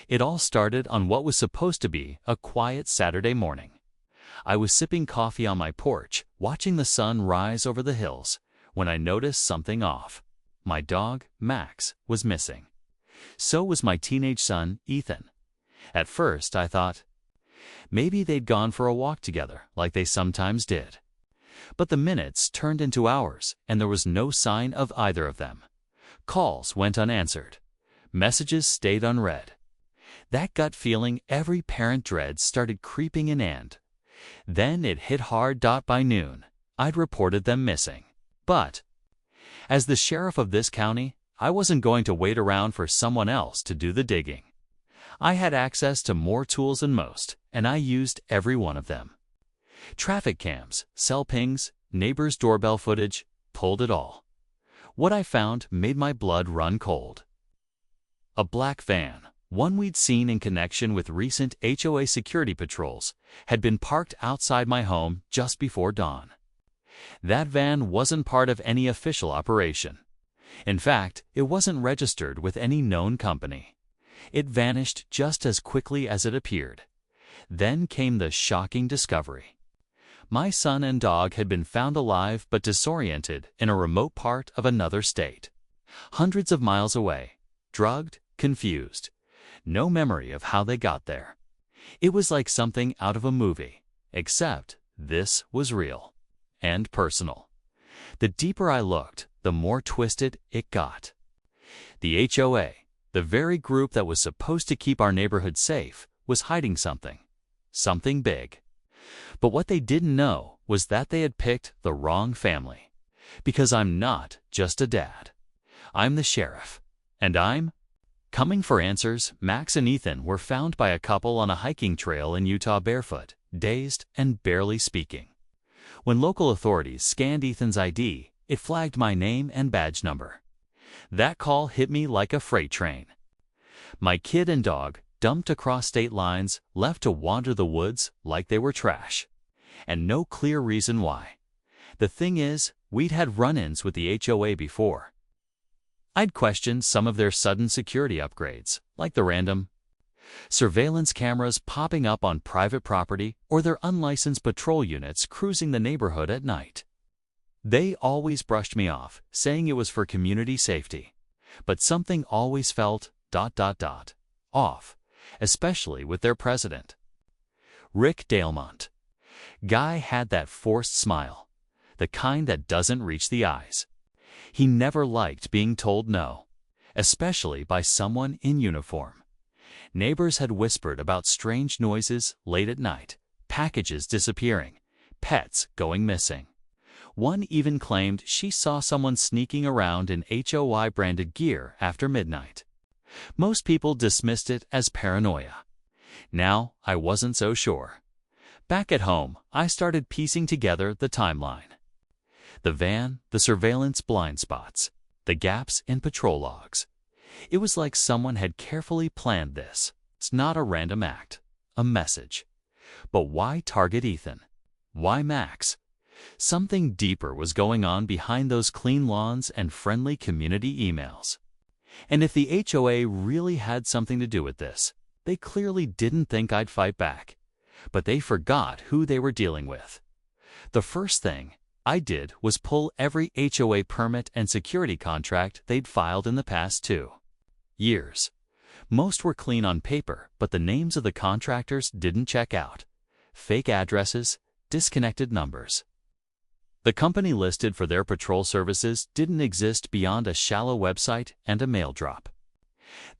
It all started on what was supposed to be a quiet Saturday morning. I was sipping coffee on my porch, watching the sun rise over the hills, when I noticed something off. My dog, Max, was missing. So was my teenage son, Ethan. At first, I thought, maybe they'd gone for a walk together, like they sometimes did. But the minutes turned into hours, and there was no sign of either of them. Calls went unanswered. Messages stayed unread. That gut feeling every parent dreads started creeping in, and then it hit hard. By noon, I'd reported them missing. But as the sheriff of this county, I wasn't going to wait around for someone else to do the digging. I had access to more tools than most, and I used every one of them. Traffic cams, cell pings, neighbors' doorbell footage, pulled it all. What I found made my blood run cold. A black van, one we'd seen in connection with recent HOA security patrols, had been parked outside my home just before dawn. That van wasn't part of any official operation. In fact, it wasn't registered with any known company. It vanished just as quickly as it appeared. Then came the shocking discovery. My son and dog had been found alive but disoriented in a remote part of another state. Hundreds of miles away, drugged, confused. No memory of how they got there. It was like something out of a movie, except this was real and personal. The deeper I looked, the more twisted it got. The HOA, the very group that was supposed to keep our neighborhood safe, was hiding something big. But what they didn't know was that they had picked the wrong family. Because I'm not just a dad. I'm the sheriff. And I'm coming for answers. Max and Ethan were found by a couple on a hiking trail in Utah barefoot, dazed and barely speaking. When local authorities scanned Ethan's ID, it flagged my name and badge number. That call hit me like a freight train. My kid and dog, dumped across state lines, left to wander the woods like they were trash. And no clear reason why. The thing is, we'd had run-ins with the HOA before. I'd questioned some of their sudden security upgrades, like the random surveillance cameras popping up on private property or their unlicensed patrol units cruising the neighborhood at night. They always brushed me off, saying it was for community safety. But something always felt ... off, especially with their president. Rick Dalmont. Guy had that forced smile, the kind that doesn't reach the eyes. He never liked being told no, especially by someone in uniform. Neighbors had whispered about strange noises late at night, packages disappearing, pets going missing. One even claimed she saw someone sneaking around in HOA-branded gear after midnight. Most people dismissed it as paranoia. Now, I wasn't so sure. Back at home, I started piecing together the timeline. The van, the surveillance blind spots, the gaps in patrol logs. It was like someone had carefully planned this. It's not a random act, a message. But why target Ethan? Why Max? Something deeper was going on behind those clean lawns and friendly community emails. And if the HOA really had something to do with this, they clearly didn't think I'd fight back. But they forgot who they were dealing with. The first thing I did was pull every HOA permit and security contract they'd filed in the past 2 years. Most were clean on paper, but the names of the contractors didn't check out. Fake addresses, disconnected numbers. The company listed for their patrol services didn't exist beyond a shallow website and a mail drop.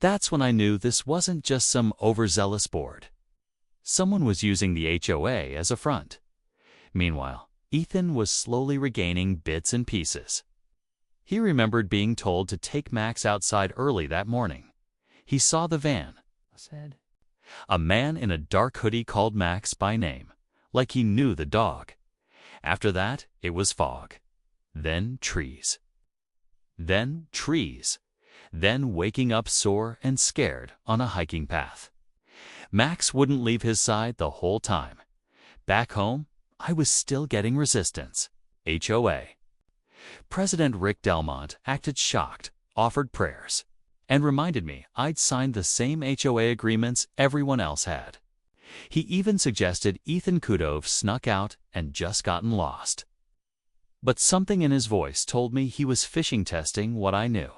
That's when I knew this wasn't just some overzealous board. Someone was using the HOA as a front. Meanwhile, Ethan was slowly regaining bits and pieces. He remembered being told to take Max outside early that morning. He saw the van, said. A man in a dark hoodie called Max by name, like he knew the dog. After that, it was fog. Then trees. Then trees. Then waking up sore and scared on a hiking path. Max wouldn't leave his side the whole time. Back home, I was still getting resistance. HOA. President Rick Delmont acted shocked, offered prayers. and reminded me I'd signed the same HOA agreements everyone else had. He even suggested Ethan could have snuck out and just gotten lost. But something in his voice told me he was fishing testing what I knew.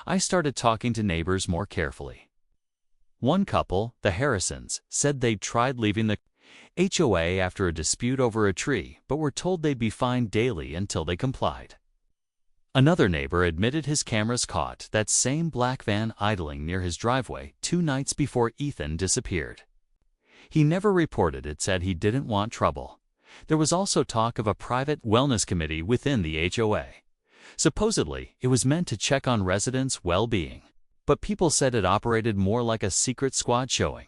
I started talking to neighbors more carefully. One couple, the Harrisons, said they'd tried leaving the HOA after a dispute over a tree, but were told they'd be fined daily until they complied. Another neighbor admitted his cameras caught that same black van idling near his driveway 2 nights before Ethan disappeared. He never reported it, said he didn't want trouble. There was also talk of a private wellness committee within the HOA. Supposedly, it was meant to check on residents' well-being, but people said it operated more like a secret squad showing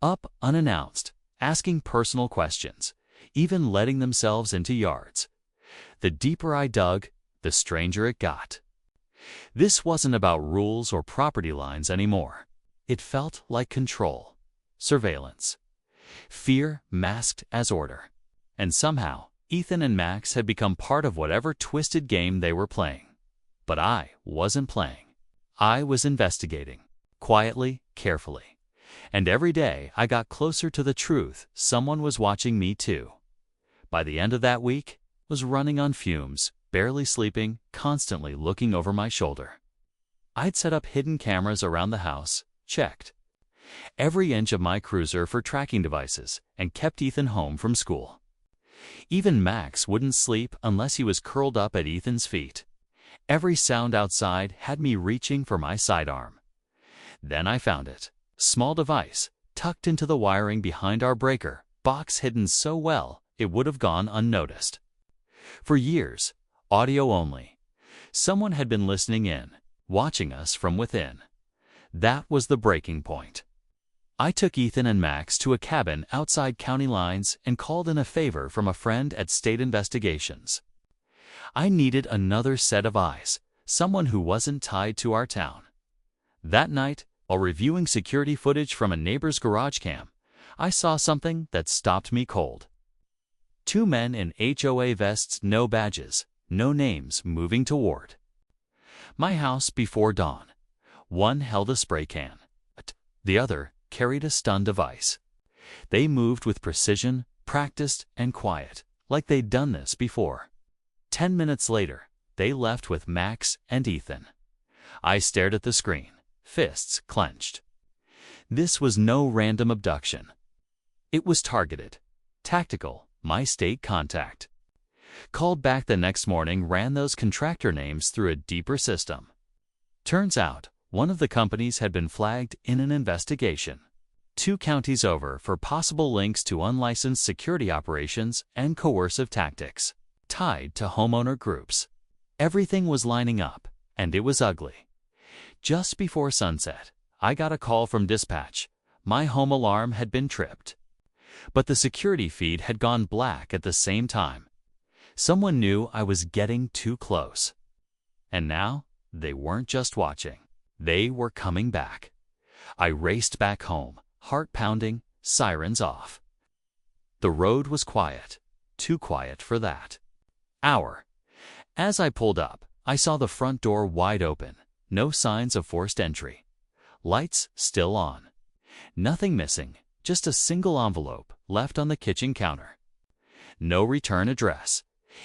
up unannounced, asking personal questions, even letting themselves into yards. The deeper I dug, the stranger it got. This wasn't about rules or property lines anymore. It felt like control, surveillance, fear masked as order. And somehow, Ethan and Max had become part of whatever twisted game they were playing. But I wasn't playing. I was investigating, quietly, carefully. And every day I got closer to the truth. Someone was watching me too. By the end of that week, I was running on fumes, barely sleeping, constantly looking over my shoulder. I'd set up hidden cameras around the house, checked every inch of my cruiser for tracking devices, and kept Ethan home from school. Even Max wouldn't sleep unless he was curled up at Ethan's feet. Every sound outside had me reaching for my sidearm. Then I found it. Small device, tucked into the wiring behind our breaker, box hidden so well it would have gone unnoticed. For years, audio only. Someone had been listening in, watching us from within. That was the breaking point. I took Ethan and Max to a cabin outside county lines and called in a favor from a friend at State Investigations. I needed another set of eyes, someone who wasn't tied to our town. That night, while reviewing security footage from a neighbor's garage cam, I saw something that stopped me cold. 2 men in HOA vests, no badges, no names, moving toward my house before dawn. One held a spray can. The other carried a stun device. They moved with precision, practiced, and quiet, like they'd done this before. 10 minutes later, they left with Max and Ethan. I stared at the screen, fists clenched. This was no random abduction. It was targeted, tactical, my state contact. Called back the next morning, ran those contractor names through a deeper system. Turns out, one of the companies had been flagged in an investigation 2 counties over for possible links to unlicensed security operations and coercive tactics, tied to homeowner groups. Everything was lining up, and it was ugly. Just before sunset, I got a call from dispatch. My home alarm had been tripped. But the security feed had gone black at the same time. Someone knew I was getting too close. And now, they weren't just watching. They were coming back. I raced back home, heart pounding, sirens off. The road was quiet, too quiet for that hour. As I pulled up, I saw the front door wide open, no signs of forced entry. Lights still on. Nothing missing, just a single envelope left on the kitchen counter. No return address.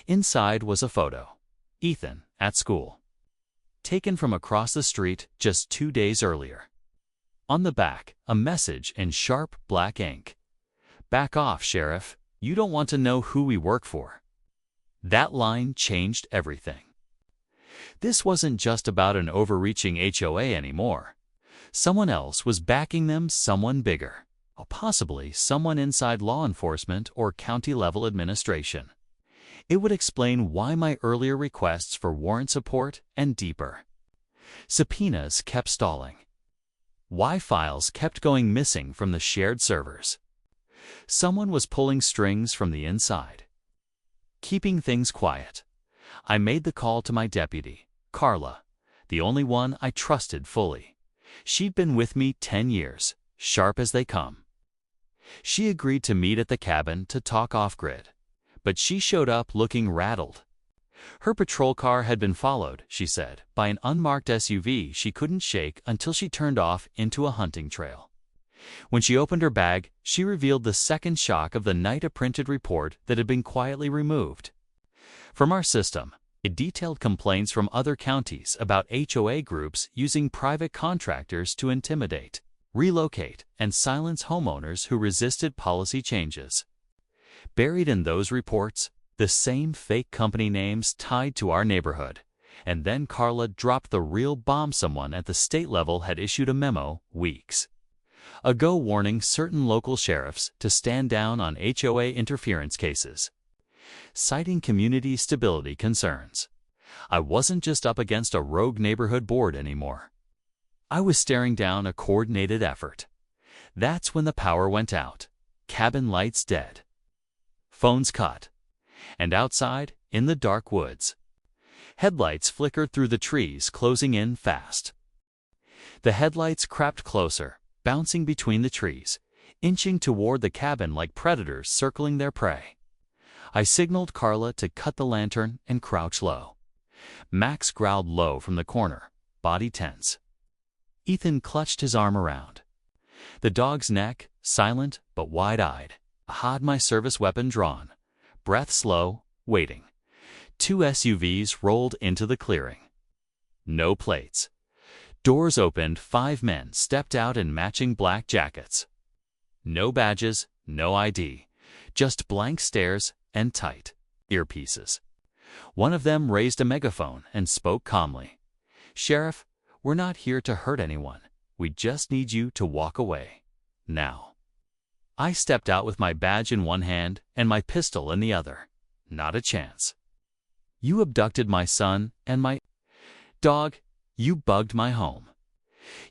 Inside was a photo. Ethan, at school. Taken from across the street just 2 days earlier. On the back, a message in sharp black ink. "Back off, Sheriff. You don't want to know who we work for." That line changed everything. This wasn't just about an overreaching HOA anymore. Someone else was backing them, someone bigger. Possibly someone inside law enforcement or county-level administration. It would explain why my earlier requests for warrant support and deeper subpoenas kept stalling. Why files kept going missing from the shared servers. Someone was pulling strings from the inside. Keeping things quiet, I made the call to my deputy, Carla, the only one I trusted fully. She'd been with me 10 years, sharp as they come. She agreed to meet at the cabin to talk off-grid, but she showed up looking rattled. Her patrol car had been followed, she said, by an unmarked SUV she couldn't shake until she turned off into a hunting trail. When she opened her bag, she revealed the second shock of the night a printed report that had been quietly removed. From our system, it detailed complaints from other counties about HOA groups using private contractors to intimidate, relocate, and silence homeowners who resisted policy changes. Buried in those reports, the same fake company names tied to our neighborhood. And then Carla dropped the real bomb. Someone at the state level had issued a memo weeks ago warning certain local sheriffs to stand down on HOA interference cases, citing community stability concerns. I wasn't just up against a rogue neighborhood board anymore. I was staring down a coordinated effort. That's when the power went out, cabin lights dead, phones cut, and outside, in the dark woods, headlights flickered through the trees, closing in fast. The headlights crept closer, bouncing between the trees, inching toward the cabin like predators circling their prey. I signaled Carla to cut the lantern and crouch low. Max growled low from the corner, body tense. Ethan clutched his arm around the dog's neck, silent but wide-eyed. I had my service weapon drawn, breath slow, waiting. 2 SUVs rolled into the clearing. No plates. Doors opened, 5 men stepped out in matching black jackets. No badges, no ID, just blank stares and tight earpieces. One of them raised a megaphone and spoke calmly. "Sheriff, we're not here to hurt anyone. We just need you to walk away. Now." I stepped out with my badge in one hand and my pistol in the other. Not a chance. "You abducted my son and my dog. You bugged my home.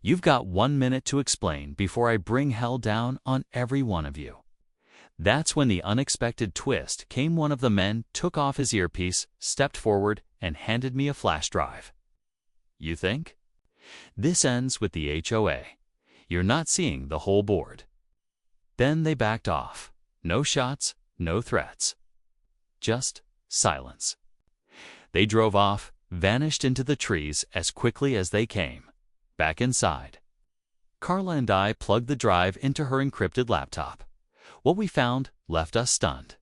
You've got 1 minute to explain before I bring hell down on every one of you." That's when the unexpected twist came. One of the men took off his earpiece, stepped forward, and handed me a flash drive. "You think? This ends with the HOA. You're not seeing the whole board." Then they backed off. No shots, no threats. Just silence. They drove off, vanished into the trees as quickly as they came. Back inside, Carla and I plugged the drive into her encrypted laptop. What we found left us stunned.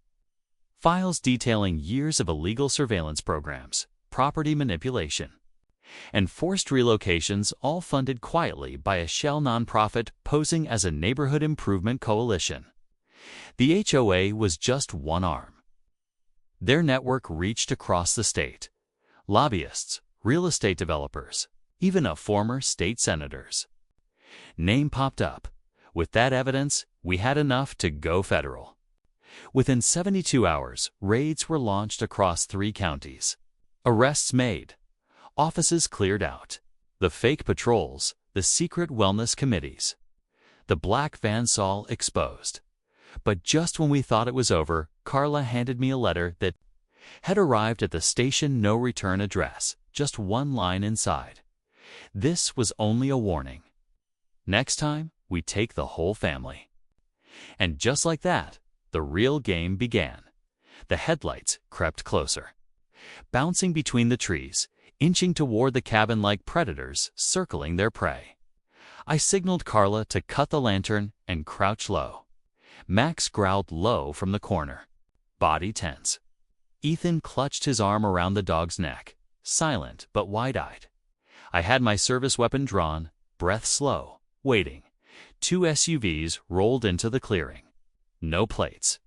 Files detailing years of illegal surveillance programs, property manipulation, and forced relocations, all funded quietly by a shell nonprofit posing as a neighborhood improvement coalition. The HOA was just one arm. Their network reached across the state. Lobbyists, real estate developers, even a former state senator's name popped up. With that evidence, we had enough to go federal. Within 72 hours, raids were launched across 3 counties. Arrests made. Offices cleared out. The fake patrols, the secret wellness committees. The black van Saul exposed. But just when we thought it was over, Carla handed me a letter that had arrived at the station no return address, just one line inside. This was only a warning. Next time, we take the whole family. And just like that, the real game began. The headlights crept closer, bouncing between the trees, inching toward the cabin like predators circling their prey. I signaled Carla to cut the lantern and crouch low. Max growled low from the corner, body tense. Ethan clutched his arm around the dog's neck, silent but wide-eyed. I had my service weapon drawn, breath slow, waiting. 2 SUVs rolled into the clearing. No plates.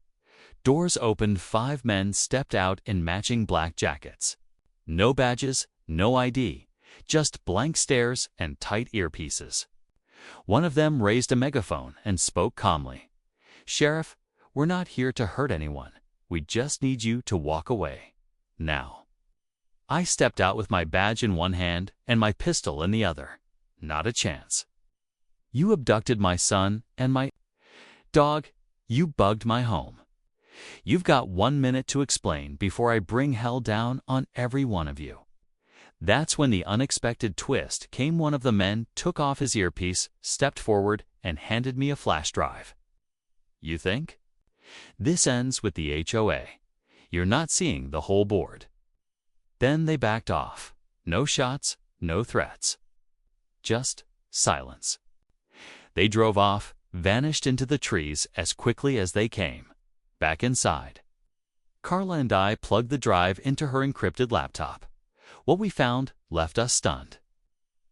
Doors opened, 5 men stepped out in matching black jackets. No badges, no ID, just blank stares and tight earpieces. One of them raised a megaphone and spoke calmly. "Sheriff, we're not here to hurt anyone. We just need you to walk away. Now." I stepped out with my badge in one hand and my pistol in the other. Not a chance. "You abducted my son and my dog. You bugged my home. You've got 1 minute to explain before I bring hell down on every one of you." That's when the unexpected twist came. One of the men took off his earpiece, stepped forward, and handed me a flash drive. "You think? This ends with the HOA. You're not seeing the whole board." Then they backed off. No shots, no threats. Just silence. They drove off, vanished into the trees as quickly as they came. Back inside. Carla and I plugged the drive into her encrypted laptop. What we found left us stunned.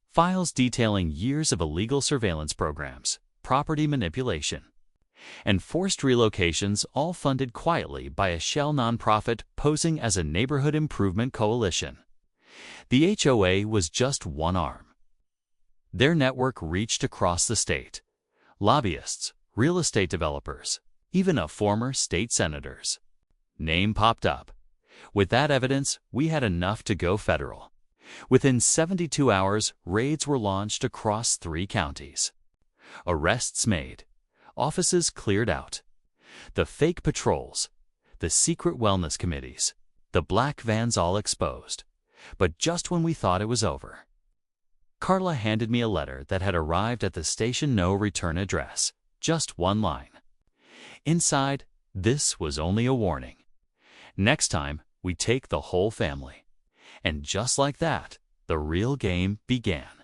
Files detailing years of illegal surveillance programs, property manipulation, and forced relocations, all funded quietly by a shell nonprofit posing as a neighborhood improvement coalition. The HOA was just one arm. Their network reached across the state. Lobbyists, real estate developers, even a former state senator's name popped up. With that evidence, we had enough to go federal. Within 72 hours, raids were launched across 3 counties. Arrests made. Offices cleared out. The fake patrols, the secret wellness committees, the black vans all exposed. But just when we thought it was over, Carla handed me a letter that had arrived at the station no return address. Just one line. Inside, this was only a warning. Next time, we take the whole family. And just like that, the real game began.